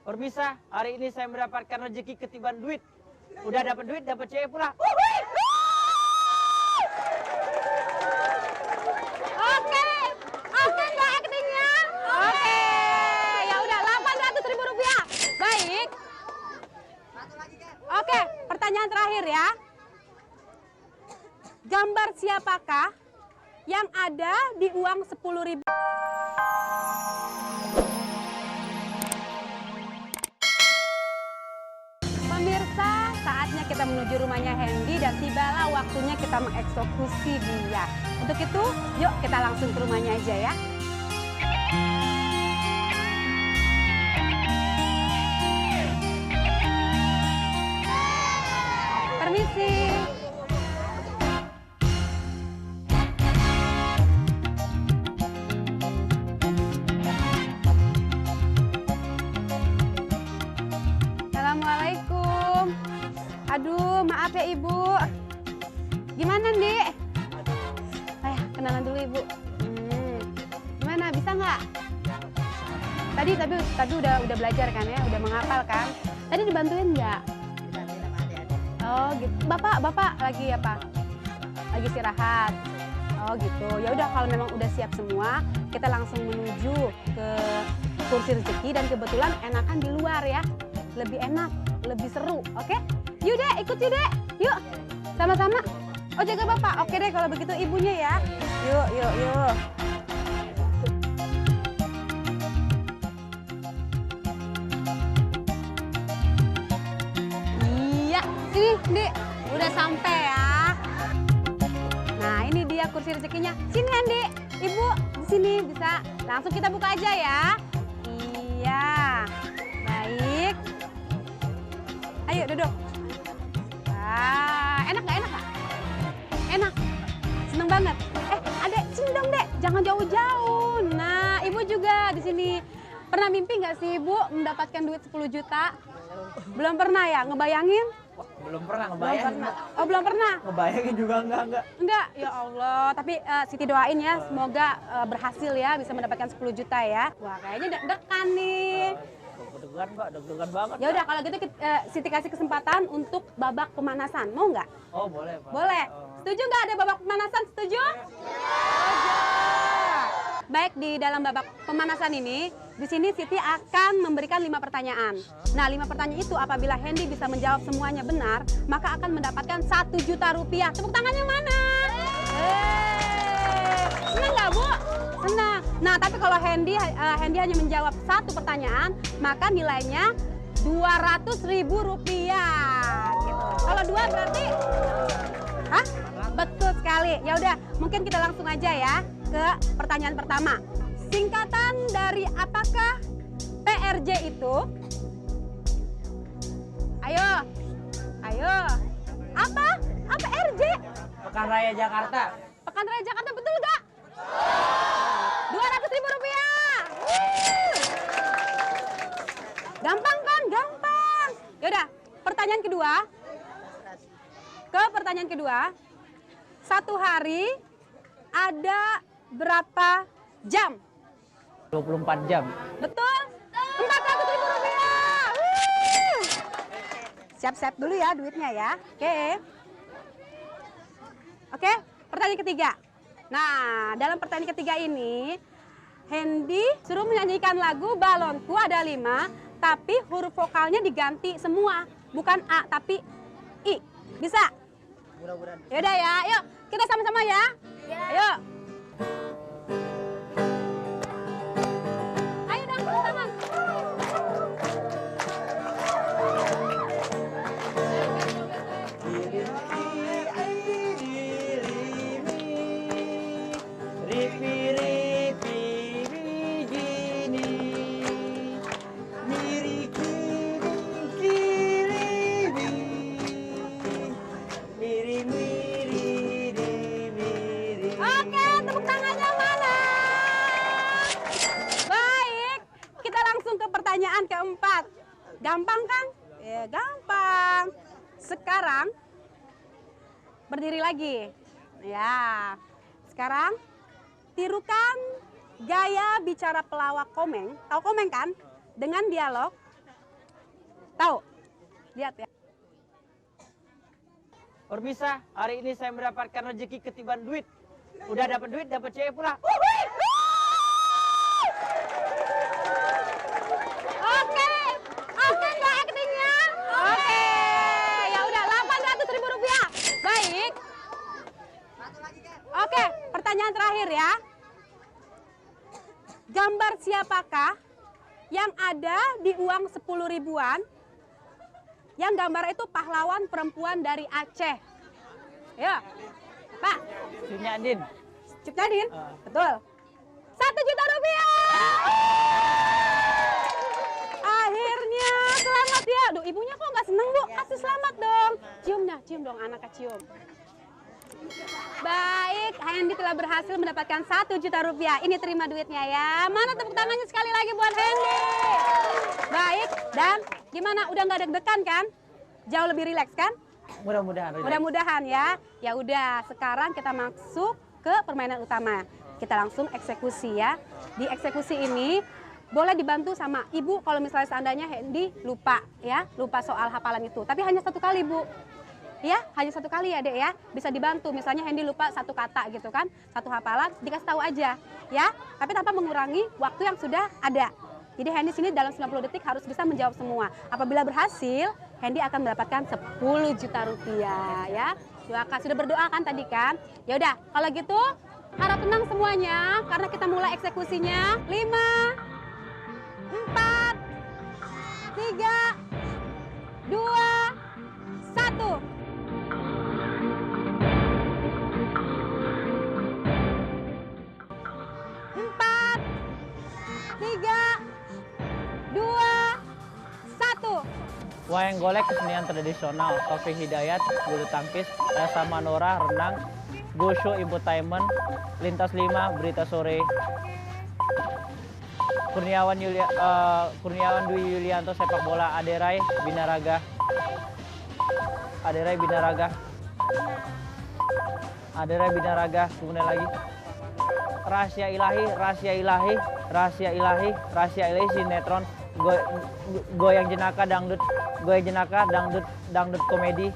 Pemirsa, hari ini saya mendapatkan rezeki ketiban duit. Udah dapat duit, dapat cewek pula. Oke, oke nggak actingnya? Oke, ya udah 800.000 rupiah. Baik. Oke, pertanyaan terakhir ya. Gambar siapakah yang ada di uang 10.000? Pemirsa, saatnya kita menuju rumahnya Hendy dan tibalah waktunya kita mengeksekusi dia. Untuk itu, yuk kita langsung ke rumahnya aja ya. Permisi. Assalamualaikum. Aduh, maaf ya Ibu. Gimana, Dik? Kenalan dulu Ibu. Gimana, bisa nggak? Tadi udah belajar kan ya, udah menghafal kan? Tadi dibantuin nggak? Oh gitu. Bapak lagi apa? Lagi istirahat. Oh gitu. Ya udah kalau memang udah siap semua, kita langsung menuju ke kursi rezeki dan kebetulan enakan di luar ya. Lebih enak, lebih seru. Oke? Yuk deh, ikut yuk deh. Yuk. Sama-sama. Oh jaga Bapak. Oke deh kalau begitu ibunya ya. Yuk. Iya, sini Dek. Udah sampai ya. Nah, ini dia kursi rezekinya. Sini Andi, Ibu di sini bisa. Langsung kita buka aja ya. Iya. Baik. Ayo duduk. Wah, enak nggak? Enak. Seneng banget. Adek, sini dong Dek. Jangan jauh-jauh. Nah, Ibu juga di sini. Pernah mimpi nggak sih Ibu mendapatkan duit 10 juta? Belum pernah ya? Ngebayangin? Wah, belum pernah ngebayangin. Oh, belum pernah? Ngebayangin juga enggak. Enggak, ya Allah. Tapi Siti doain ya, semoga berhasil ya, bisa mendapatkan 10 juta ya. Wah, kayaknya deg-degan nih. Deg-degan, Mbak. Deg-degan banget. Ya udah kalau gitu Siti kasih kesempatan untuk babak pemanasan. Mau nggak? Oh, boleh, Pak. Boleh. Setuju nggak ada babak pemanasan? Setuju? Setuju. Baik, di dalam babak pemanasan ini, di sini Siti akan memberikan 5 pertanyaan. Nah, 5 pertanyaan itu apabila Hendy bisa menjawab semuanya benar, maka akan mendapatkan 1 juta rupiah. Tepuk tangannya mana? Senang nggak, Bu? Senang. Nah, tapi kalau Hendy hanya menjawab 1 pertanyaan, maka nilainya 200.000 rupiah. Gitu. Kalau 2 berarti? Hah? Betul sekali. Ya udah, mungkin kita langsung aja ya ke pertanyaan pertama. Singkatan dari apakah PRJ itu? Ayo. Apa? Apa RJ? Pekan Raya Jakarta. Pekan Raya Jakarta, betul nggak? 200.000 rupiah. Gampang kan? Gampang. Yaudah, pertanyaan kedua. Pertanyaan kedua. 1 hari ada berapa jam? 24 jam. Betul? 400.000 rupiah. Siap-siap dulu ya duitnya ya. Oke, pertanyaan ketiga. Nah, dalam pertanyaan ketiga ini, Hendy suruh menyanyikan lagu Balonku ada 5, tapi huruf vokalnya diganti semua. Bukan A, tapi I. Bisa? Mudah-mudahan. Yaudah ya, yuk kita sama-sama ya. Ayo. Ayo dong, tepuk tangan. Oke, tepuk tangannya mana? Baik, kita langsung ke pertanyaan keempat. Gampang kan? Ya, gampang. Sekarang berdiri lagi. Ya. Sekarang tirukan gaya bicara pelawak Komeng. Tahu Komeng kan? Dengan dialog Tahu? Lihat ya. Pemirsa, hari ini saya mendapatkan rezeki ketiban duit. Udah dapat duit, dapat cewek pula. Oke, oke nggak aktingnya? Oke, ya udah 800.000 rupiah. Baik. Oke, pertanyaan terakhir ya. Gambar siapakah yang ada di uang 10 ribuan? Yang gambar itu pahlawan perempuan dari Aceh. Ya, Pak. Sunyadin. Ciptadin, betul. 1 juta rupiah. Akhirnya selamat ya. Duh, ibunya kok nggak seneng, Bu? Kasih selamat dong. Cium dong anaknya cium. Baik, Hendy telah berhasil mendapatkan 1 juta rupiah. Ini terima duitnya ya. Mana tepuk tangannya sekali lagi buat Hendy. Baik, dan gimana? Udah nggak deg-degan kan? Jauh lebih rileks kan? Mudah-mudahan. Mudah-mudahan ya. Ya udah, sekarang kita masuk ke permainan utama. Kita langsung eksekusi ya. Di eksekusi ini boleh dibantu sama Ibu kalau misalnya seandainya Hendy lupa ya, lupa soal hafalan itu. Tapi hanya 1 kali, Bu. Ya, hanya 1 kali ya, Dek ya. Bisa dibantu. Misalnya Hendy lupa 1 kata gitu kan, 1 hafalan, dikasih tahu aja ya. Tapi tanpa mengurangi waktu yang sudah ada. Jadi Hendy sini dalam 90 detik harus bisa menjawab semua. Apabila berhasil, Hendy akan mendapatkan 10 juta rupiah ya. Doakan, sudah berdoa kan tadi kan? Ya udah, kalau gitu harap tenang semuanya karena kita mulai eksekusinya. 5 4 3 2 1. 4 3 2 1. Wayang golek kesenian tradisional, Taufik Hidayat, bulu tangkis, Rasa Manora, renang, Gosho Infotainment, Lintas 5, berita sore, Kurniawan Dwi Yulianto sepak bola, Aderai Binaraga, kemudian lagi Rahasia Ilahi sinetron, goyang jenaka dangdut komedi,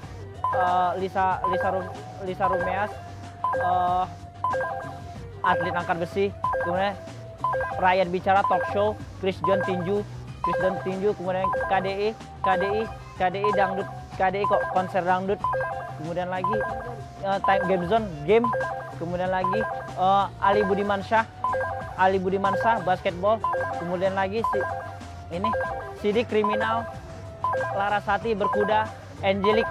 Lisa Rumeas, atlet angkat besi, kemudian Rakyat Bicara talk show, Chris John Tinju, kemudian KDI dangdut, konser dangdut, kemudian lagi Time Game Zone game, kemudian lagi Ali Budiman Syah basketball, kemudian lagi Sidik kriminal, Larasati berkuda, Angelic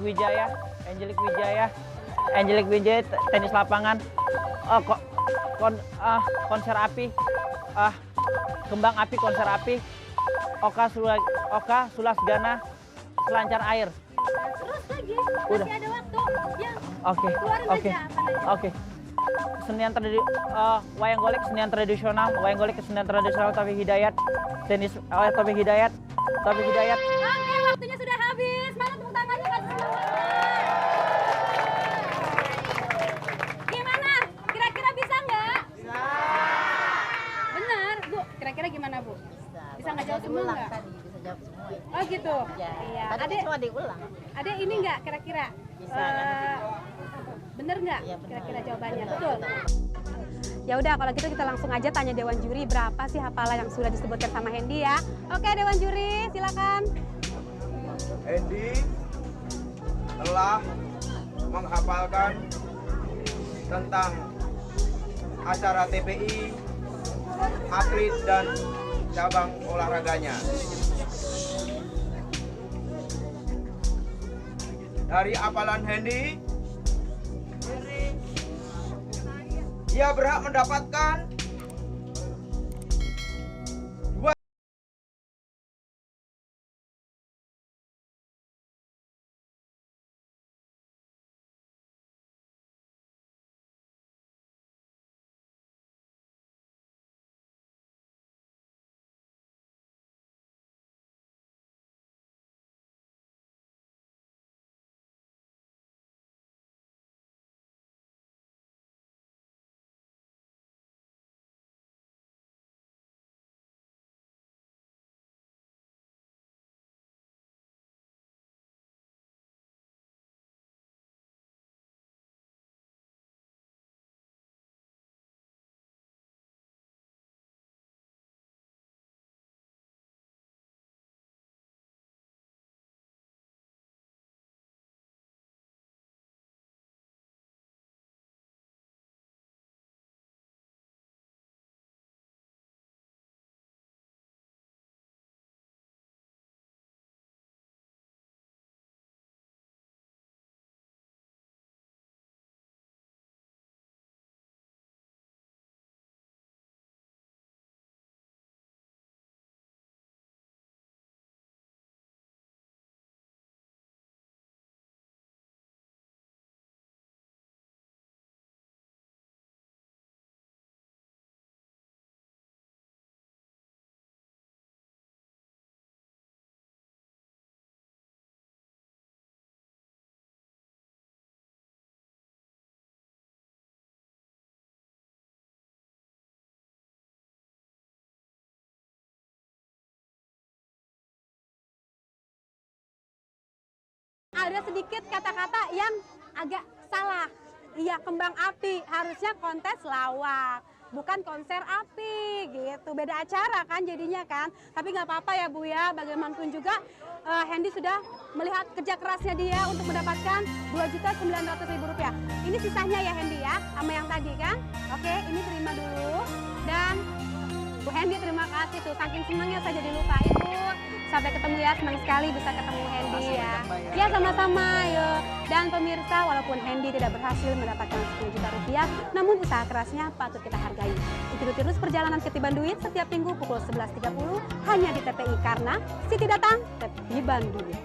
Wijaya tenis lapangan, konser api, kembang api konser api, Oka Sulasgana selancar air. Terus lagi, Udah. masih ada waktu. Ya, Oke. keluarin aja apa aja. Wayang golek kesenian tradisional, Taufik Hidayat, Taufik Hidayat. Oke, waktunya sudah habis. Mana tepuk tangannya kasih semangat. Gimana? Kira-kira bisa nggak? Bisa. Benar, Bu. Kira-kira gimana, Bu? Bisa nggak jawab semua nggak? Bisa jawab semua. Oh gitu. Ya. Iya. Tadi cuma diulang. Ada ini nggak kira-kira? Bisa. Bener nggak? Iya, benar. Kira-kira jawabannya. Betul. Ya udah kalau gitu kita langsung aja tanya Dewan Juri berapa sih hafalan yang sudah disebutkan sama Hendy ya. Oke Dewan Juri silakan. Hendy telah menghafalkan tentang acara TPI, atlet dan cabang olahraganya. Dari hafalan Hendy, ia berhak mendapatkan ada sedikit kata-kata yang agak salah. Iya, kembang api, harusnya kontes lawak, bukan konser api gitu. Beda acara kan jadinya kan. Tapi nggak apa-apa ya Bu ya, bagaimanapun juga Hendy sudah melihat kerja kerasnya dia untuk mendapatkan Rp2.900.000. Ini sisanya ya Hendy ya, sama yang tadi kan. Oke, ini terima dulu. Dan Bu Hendy terima kasih tuh, saking senangnya saya jadi lupa Ibu. Sampai ketemu ya, senang sekali bisa ketemu Hendy ya. Ya sama-sama yuk. Dan pemirsa, walaupun Hendy tidak berhasil mendapatkan Rp10 juta, namun usaha kerasnya patut kita hargai. Ikuti terus perjalanan Ketiban Duit setiap minggu pukul 11.30 hanya di TPI, karena Siti datang, Ketiban Duit.